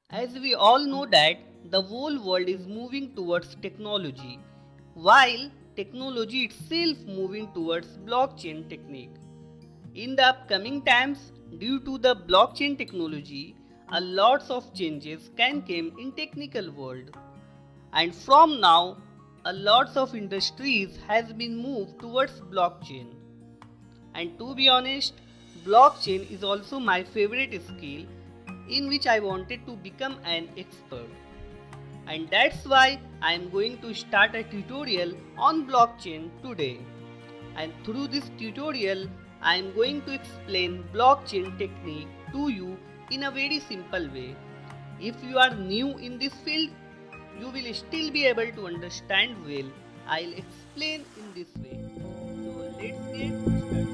As we all know that the whole world is moving towards technology, while technology itself moving towards blockchain technique. In the upcoming times, due to the blockchain technology, a lots of changes can come in technical world. And from now, a lots of industries has been moved towards blockchain. And to be honest, blockchain is also my favorite skill in which I wanted to become an expert. And that's why I am going to start a tutorial on blockchain today. And through this tutorial, I am going to explain blockchain technique to you in a very simple way. If you are new in this field, you will still be able to understand well. I'll explain in this way. So let's get started.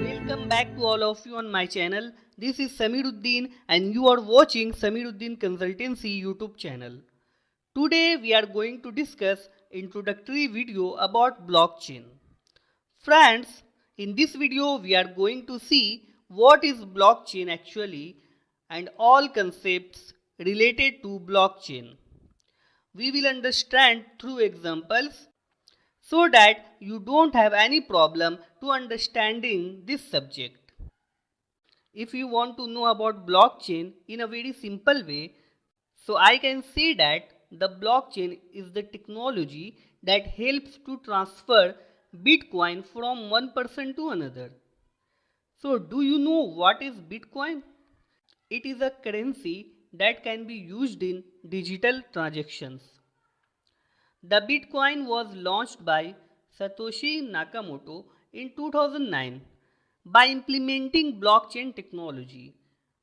Welcome back to all of you on my channel. This is Samiruddin and you are watching Samiruddin Consultancy YouTube channel. Today we are going to discuss introductory video about blockchain. Friends, in this video we are going to see what is blockchain actually and all concepts related to blockchain. We will understand through examples so that you don't have any problem to understanding this subject. If you want to know about blockchain in a very simple way, so I can say that the blockchain is the technology that helps to transfer Bitcoin from one person to another. So do you know what is Bitcoin? It is a currency that can be used in digital transactions. The Bitcoin was launched by Satoshi Nakamoto in 2009 by implementing blockchain technology.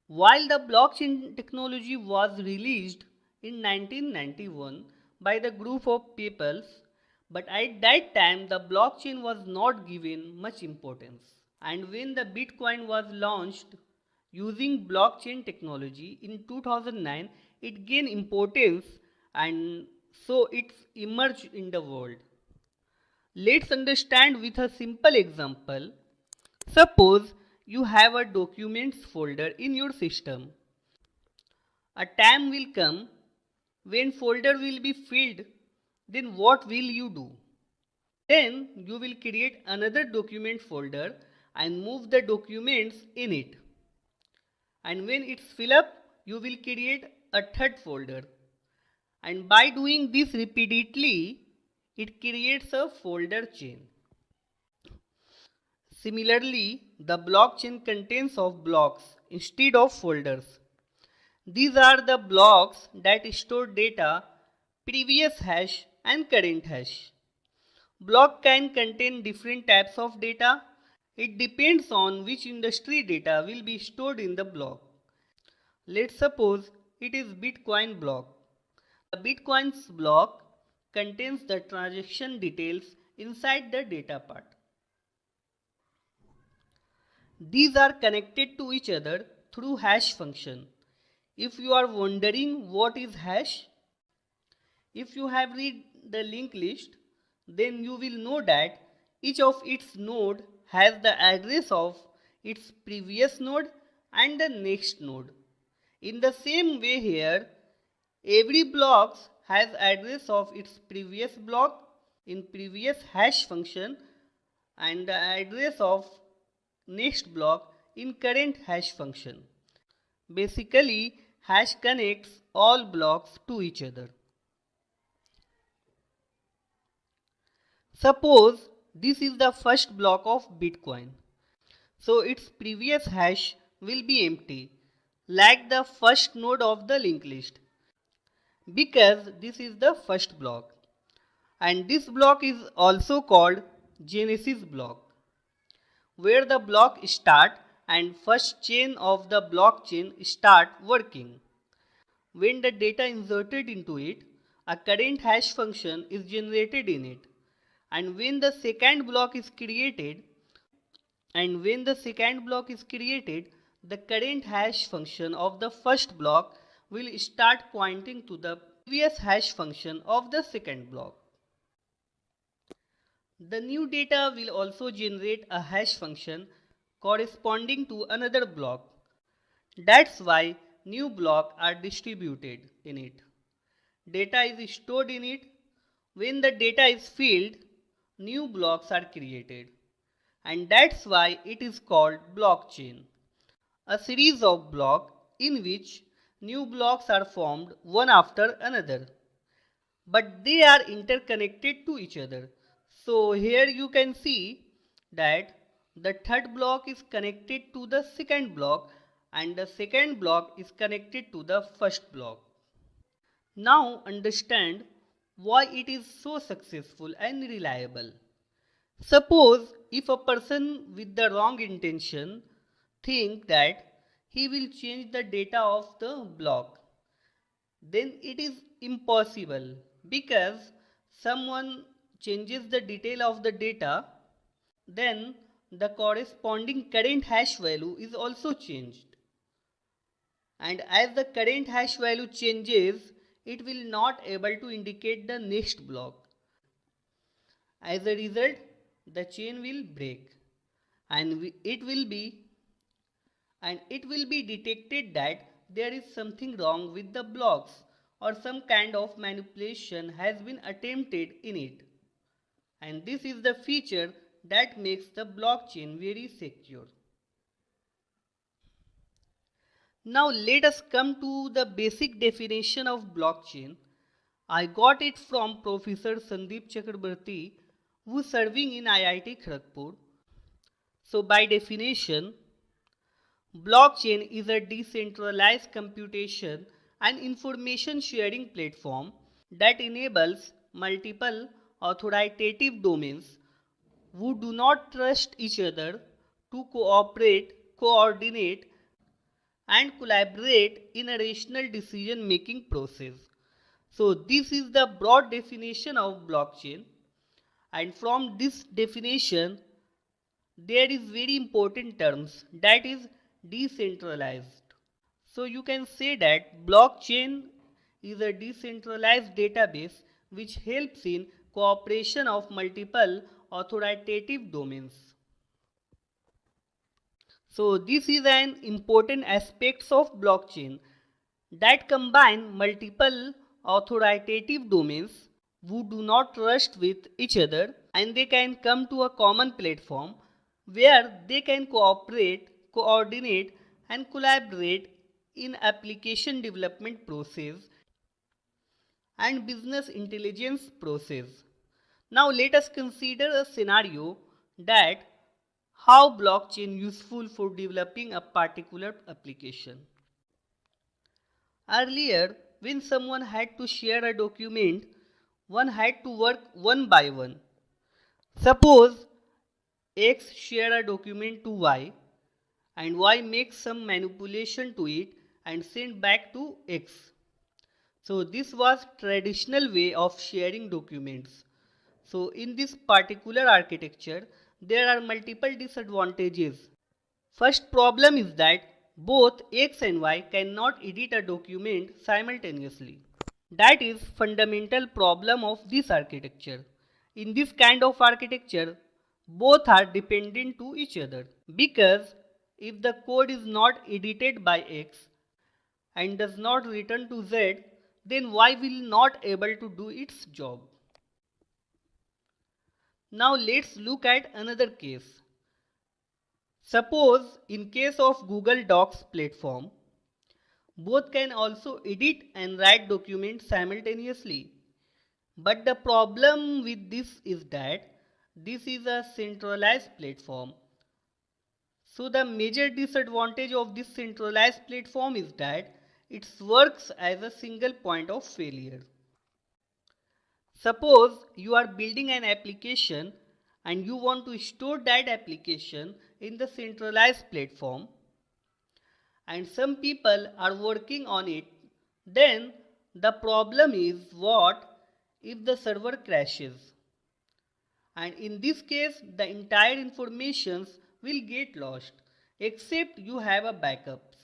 While the blockchain technology was released in 1991 by the group of peoples, but at that time the blockchain was not given much importance. And when the Bitcoin was launched using blockchain technology in 2009, it gained importance and so it emerged in the world. Let's understand with a simple example. Suppose you have a documents folder in your system. A time will come when folder will be filled. Then what will you do? Then you will create another document folder and move the documents in it. And when it's fill up, you will create a third folder. And by doing this repeatedly, it creates a folder chain. Similarly, the blockchain contains of blocks instead of folders. These are the blocks that store data, previous hash and current hash. Block can contain different types of data. It depends on which industry data will be stored in the block. Let's suppose it is Bitcoin block. The Bitcoin's block contains the transaction details inside the data part. These are connected to each other through hash function. If you are wondering what is hash, if you have read the linked list, then you will know that each of its node has the address of its previous node and the next node. In the same way here, every block has address of its previous block in previous hash function and the address of next block in current hash function. Basically, hash connects all blocks to each other. Suppose this is the first block of Bitcoin. So its previous hash will be empty, like the first node of the linked list, because this is the first block. And this block is also called Genesis block, where the block start and first chain of the blockchain start working. When the data inserted into it, a current hash function is generated in it. And when the second block is created, the current hash function of the first block will start pointing to the previous hash function of the second block. The new data will also generate a hash function corresponding to another block. That's why new blocks are distributed in it. Data is stored in it. When the data is filled, new blocks are created. And that's why it is called blockchain. A series of blocks in which new blocks are formed one after another. But they are interconnected to each other. So here you can see that the third block is connected to the second block and the second block is connected to the first block. Now understand why it is so successful and reliable. Suppose if a person with the wrong intention think that he will change the data of the block, then it is impossible because someone changes the detail of the data, then the corresponding current hash value is also changed. And as the current hash value changes, it will not able to indicate the next block. As a result, the chain will break and it will be detected that there is something wrong with the blocks or some kind of manipulation has been attempted in it. And this is the feature that makes the blockchain very secure. Now let us come to the basic definition of blockchain. I got it from Professor Sandeep Chakrabarti, who is serving in IIT Kharagpur. So by definition, blockchain is a decentralized computation and information sharing platform that enables multiple authoritative domains who do not trust each other to cooperate, coordinate, and collaborate in a rational decision making process. So, this is the broad definition of blockchain, and from this definition, there is very important terms that is decentralized. So, you can say that blockchain is a decentralized database which helps in cooperation of multiple authoritative domains. So this is an important aspects of blockchain that combine multiple authoritative domains who do not trust with each other and they can come to a common platform where they can cooperate, coordinate and collaborate in application development process and business intelligence process. Now let us consider a scenario that how blockchain useful for developing a particular application. Earlier, when someone had to share a document, one had to work one by one. Suppose X share a document to Y and Y makes some manipulation to it and send back to X. So this was traditional way of sharing documents. So in this particular architecture, there are multiple disadvantages. First problem is that both X and Y cannot edit a document simultaneously. That is fundamental problem of this architecture. In this kind of architecture, both are dependent to each other because if the code is not edited by X and does not return to Z, then Y will not able to do its job. Now let's look at another case. Suppose in case of Google Docs platform, both can also edit and write documents simultaneously. But the problem with this is that this is a centralized platform. So the major disadvantage of this centralized platform is that it works as a single point of failure. Suppose you are building an application and you want to store that application in the centralized platform and some people are working on it Then the problem is what if the server crashes? And in this case the entire informations will get lost except you have a backups.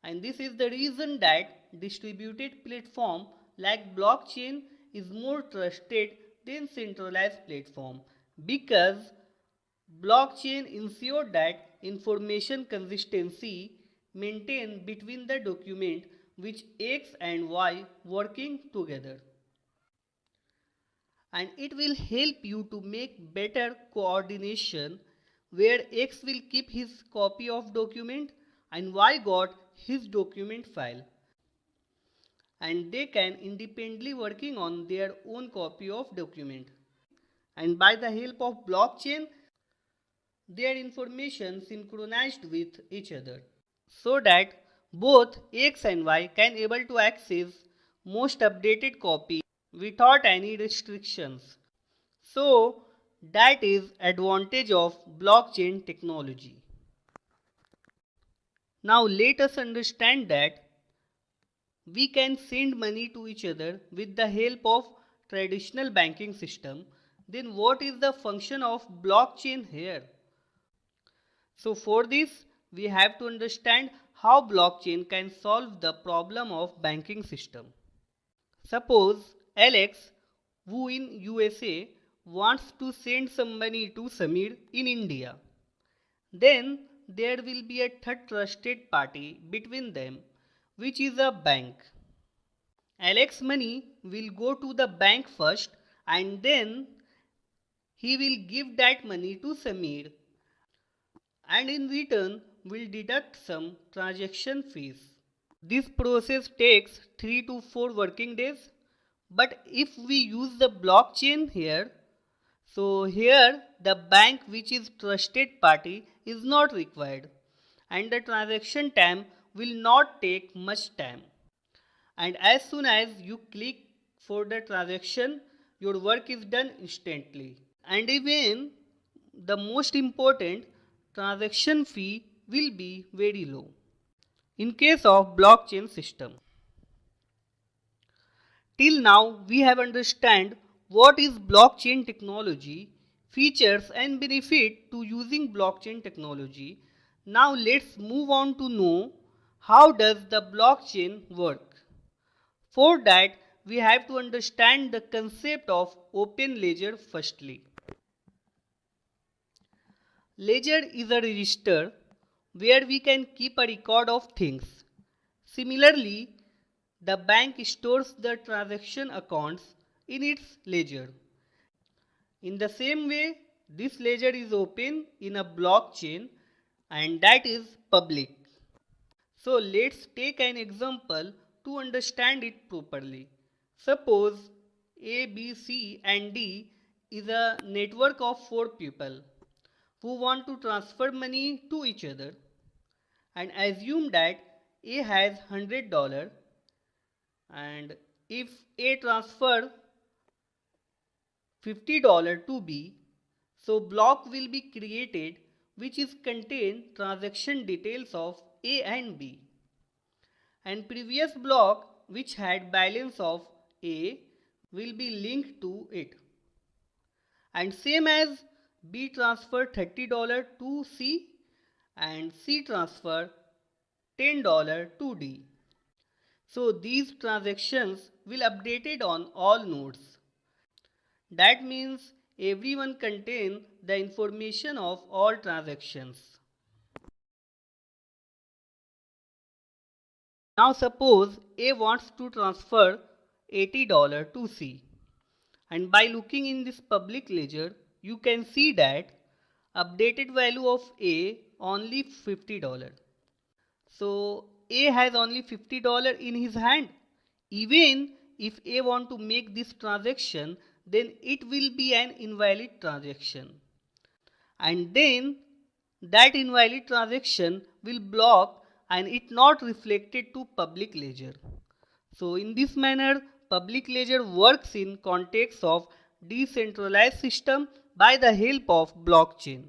And this is the reason that distributed platform like blockchain is more trusted than centralized platform because blockchain ensure that information consistency maintained between the document which X and Y working together, and it will help you to make better coordination where X will keep his copy of document and Y got his document file, and they can independently working on their own copy of document, and by the help of blockchain their information synchronized with each other so that both X and Y can able to access most updated copy without any restrictions. So that is advantage of blockchain technology. Now let us understand that we can send money to each other with the help of traditional banking system. Then what is the function of blockchain here? So for this we have to understand how blockchain can solve the problem of banking system. Suppose Alex, who in USA wants to send some money to Samir in India. Then there will be a third trusted party between them, which is a bank. Alex money will go to the bank first and then he will give that money to Samir and in return will deduct some transaction fees. This process takes 3 to 4 working days. But if we use the blockchain here, so here the bank which is trusted party is not required and the transaction time will not take much time. And as soon as you click for the transaction, your work is done instantly. And even the most important transaction fee will be very low in case of blockchain system. Till now we have understand what is blockchain technology, features and benefit to using blockchain technology. Now let's move on to know how does the blockchain work. For that we have to understand the concept of open ledger firstly. Ledger is a register where we can keep a record of things. Similarly, the bank stores the transaction accounts in its ledger. In the same way, this ledger is open in a blockchain and that is public. So let's take an example to understand it properly. Suppose A, B, C and D is a network of 4 people who want to transfer money to each other, and assume that A has $100 and if A transfer $50 to B, so block will be created which is contain transaction details of A and B, and previous block which had balance of A will be linked to it, and same as B transfer $30 to C and C transfer $10 to D. So these transactions will updated on all nodes. That means everyone contain the information of all transactions. Now suppose A wants to transfer $80 to C, and by looking in this public ledger you can see that updated value of A only $50. So A has only $50 in his hand. Even if A want to make this transaction, then it will be an invalid transaction. And then that invalid transaction will block and it not reflected to public ledger. So in this manner, public ledger works in context of decentralized system by the help of blockchain.